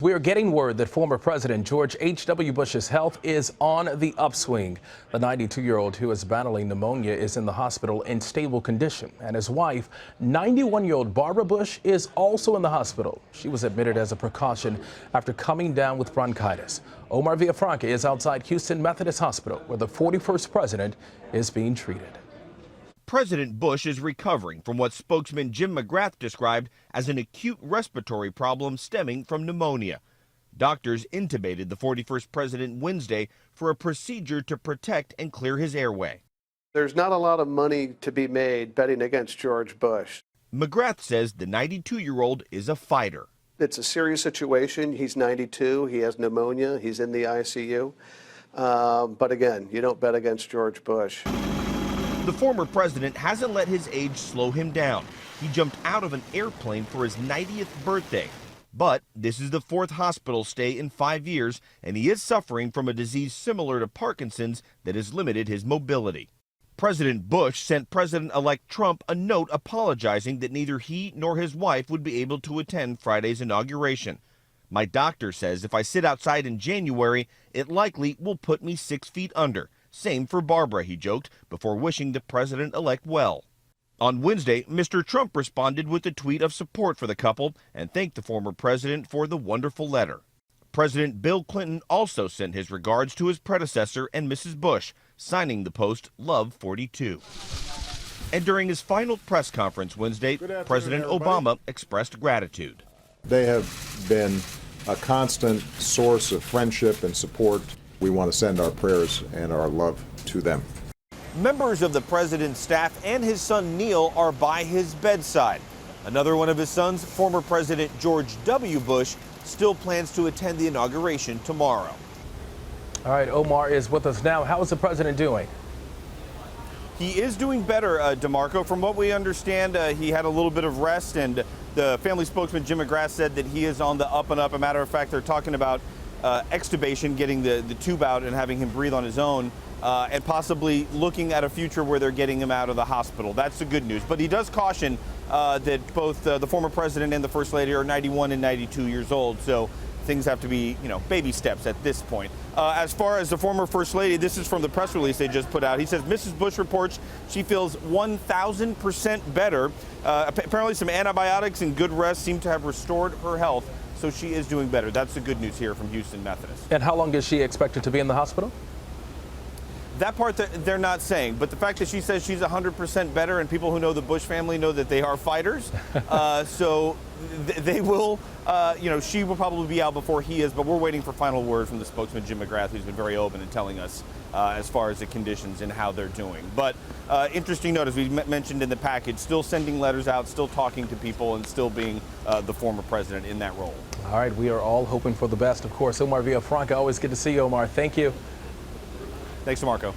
We are getting word that former President George H.W. Bush's health is on the upswing. The 92-year-old who is battling pneumonia is in the hospital in stable condition, and his wife, 91-year-old Barbara Bush, is also in the hospital. She was admitted as a precaution after coming down with bronchitis. Omar Villafranca is outside Houston Methodist Hospital, where the 41st president is being treated. President Bush is recovering from what spokesman Jim McGrath described as an acute respiratory problem stemming from pneumonia. Doctors intubated the 41st president Wednesday for a procedure to protect and clear his airway. There's not a lot of money to be made betting against George Bush. McGrath says the 92-year-old is a fighter. It's a serious situation. He's 92. He has pneumonia. He's in the ICU. But again, you don't bet against George Bush. The former president hasn't let his age slow him down. He jumped out of an airplane for his 90th birthday. But this is the fourth hospital stay in 5 years, and he is suffering from a disease similar to Parkinson's that has limited his mobility. President Bush sent President-elect Trump a note apologizing that neither he nor his wife would be able to attend Friday's inauguration. "My doctor says if I sit outside in January, it likely will put me 6 feet under. Same for Barbara," he joked, before wishing the president-elect well. On Wednesday, Mr. Trump responded with a tweet of support for the couple and thanked the former president for the wonderful letter. President Bill Clinton also sent his regards to his predecessor and Mrs. Bush, signing the post Love 42. And during his final press conference Wednesday, President Obama expressed gratitude. They have been a constant source of friendship and support. We want to send our prayers and our love to them. Members of the president's staff and his son Neil are by his bedside. Another one of his sons, former President George W. Bush, still plans to attend the inauguration tomorrow. All right, Omar is with us now. How is the president doing? He is doing better, DeMarco. From what we understand, he had a little bit of rest, and the family spokesman Jim McGrath said that he is on the up and up. A matter of fact, they're talking about extubation, getting the tube out and having him breathe on his own, and possibly looking at a future where they're getting him out of the hospital. That's the good news. But he does caution that both the former president and the first lady are 91 and 92 years old, so things have to be, baby steps at this point. As far as the former first lady, this is from the press release they just put out. He says Mrs. Bush reports she feels 1,000% better. Apparently some antibiotics and good rest seem to have restored her health. So she is doing better. That's the good news here from Houston Methodist. And how long is she expected to be in the hospital? That part they're not saying, but the fact that she says she's 100% better, and people who know the Bush family know that they are fighters, so they will, she will probably be out before he is, but we're waiting for final word from the spokesman Jim McGrath, who's been very open in telling us as far as the conditions and how they're doing. But interesting note, as we mentioned in the package, still sending letters out, still talking to people, and still being the former president in that role. All right, we are all hoping for the best, of course. Omar Villafranca, always good to see you, Omar. Thank you. Thanks, DeMarco.